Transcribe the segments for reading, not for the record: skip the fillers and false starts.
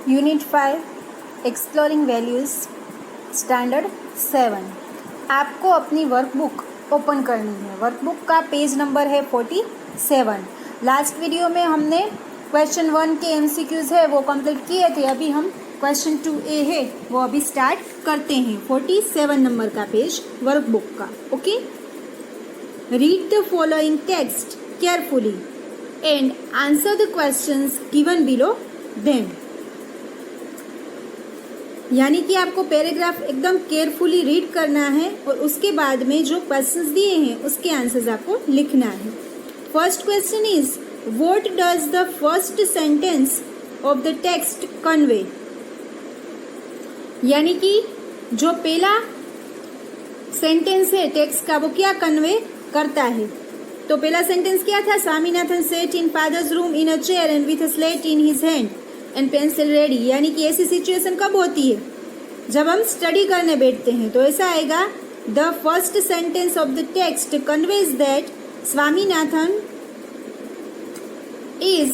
Unit 5 exploring values standard 7। आपको अपनी workbook open करनी है। वर्कबुक का पेज नंबर है 47। लास्ट वीडियो में हमने क्वेश्चन 1 के MCQs है वो कंप्लीट किए थे। अभी हम क्वेश्चन 2A है वो अभी स्टार्ट करते हैं। 47 नंबर का पेज वर्कबुक का। Okay, read the following text carefully and answer the questions given below them. यानी कि आपको पैराग्राफ एकदम केयरफुली रीड करना है और उसके बाद में जो क्वेश्चंस दिए हैं उसके आंसर्स आपको लिखना है। First question is what does the first sentence of the text convey. यानी कि जो पहला सेंटेंस है टेक्स्ट का वो क्या कन्वे करता है। तो पहला सेंटेंस क्या था? Swaminathan sat in father's room in a chair and with a slate in his hand and pencil ready. यानी कि ऐसी सिचुएशन कब होती है? जब हम स्टडी करने बैठते हैं। तो ऐसा आएगा the first sentence of the text conveys that Swaminathan is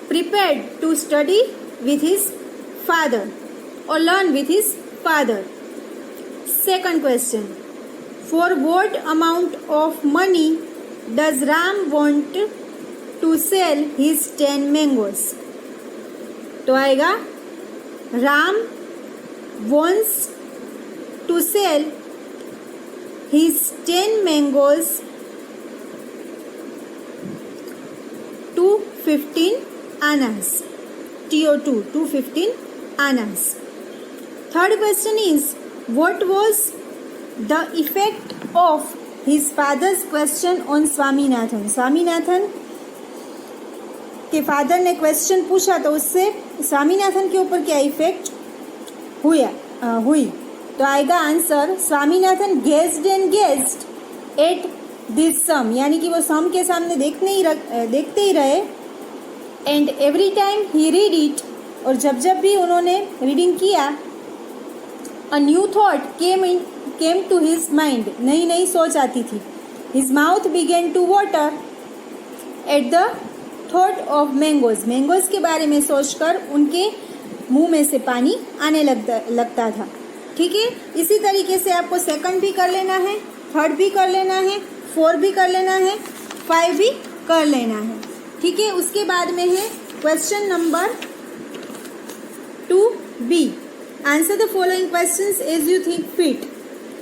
prepared to study with his father और learn with his father. Second question, for what amount of money does Ram want to sell his 10 mangoes. तो आएगा Ram wants to sell his 10 mangoes to 15 annas. TO2 to 15 annas. Third question is what was the effect of his father's question on Swaminathan. Swaminathan के father ने question पूछा तो उससे स्वामीनाथन के ऊपर क्या इफेक्ट हुई। तो आएगा answer Swaminathan gazed and gazed at this sum. यानी कि वो सम के सामने देखते ही रहे। And every time he read it, और जब भी उन्होंने रीडिंग किया a new thought came to his mind. नई सोच आती थी। His mouth began to water at the thought of mangoes. Mangoes के बारे में सोचकर उनके मुंह में से पानी आने लगता था। ठीक है, इसी तरीके से आपको सेकंड भी कर लेना है, थर्ड भी कर लेना है, 4 भी कर लेना है, 5 भी कर लेना है। ठीक है, उसके बाद में है question number 2B, answer the following questions as you think fit.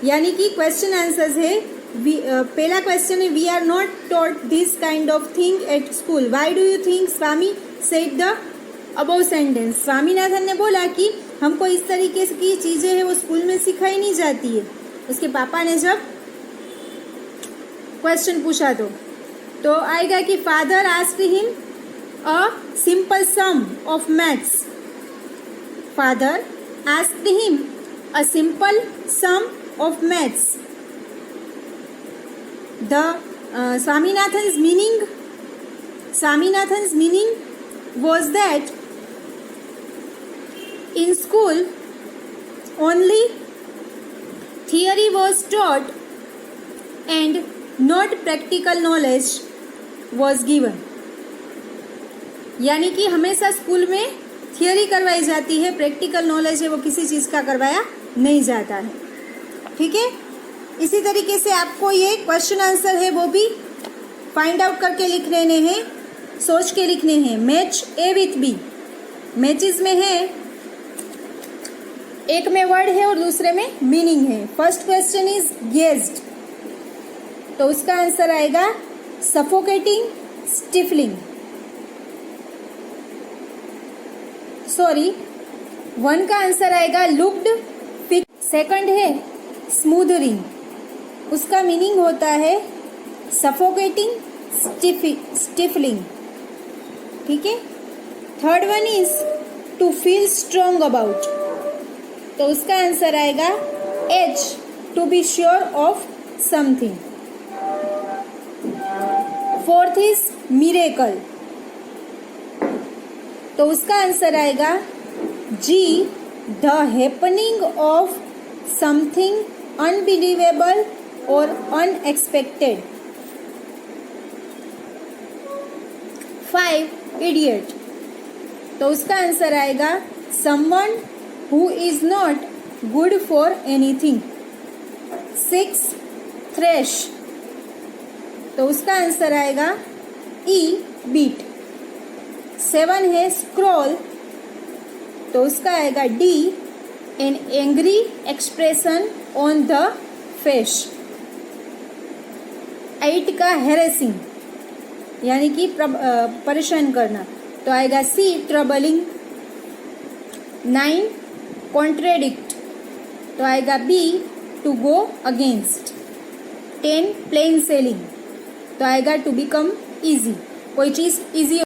यानी कि क्वेश्चन आंसर्स है। पहला क्वेश्चन है we are not taught this kind of thing at school, why do you think Swami said the above sentence. Swaminathan ने बोला कि हमको इस तरीके की चीजें हैं वो स्कूल में सिखाई नहीं जाती है। उसके पापा ने जब क्वेश्चन पूछा तो आएगा कि father asked him a simple some of maths. Father asked him a simple some of maths. The Swaminathan's meaning was that in school only theory was taught and not practical knowledge was given. यानी कि हमेशा school में theory करवाई जाती है, practical knowledge है वो किसी चीज़ का करवाया नहीं जाता है। ठीक है, इसी तरीके से आपको ये क्वेश्चन आंसर है वो भी फाइंड आउट करके लिख लेने हैं, सोच के लिखने हैं। Match A with B. Matches में है, एक में वर्ड है और दूसरे में मीनिंग है। फर्स्ट क्वेश्चन इज गेज्ड, तो उसका आंसर आएगा सफोकेटिंग स्टिफलिंग। 1 का आंसर आएगा लुक्ड फिक्स। सेकंड है स्मूदरिंग, उसका मीनिंग होता है सफोकेटिंग स्टिफलिंग। ठीक है, third one is to feel strong about, तो उसका आंसर आएगा H to be sure of something. Fourth is miracle, तो उसका आंसर आएगा G the happening of something unbelievable और अनएक्सपेक्टेड। 5 इडियट, तो उसका आंसर आएगा someone who is not good for anything. 6 thresh, तो उसका आंसर आएगा ई बीट. 7 है स्क्रॉल, तो उसका आएगा D an angry expression on the face. 8 का हेरेसिंग यानी कि परेशान करना, तो आएगा सी ट्रबलिंग. 9 कॉन्ट्रेडिक्ट, तो आएगा B to go against. 10 plain sailing, तो आएगा टू बिकम इजी. कोई चीज़ इजी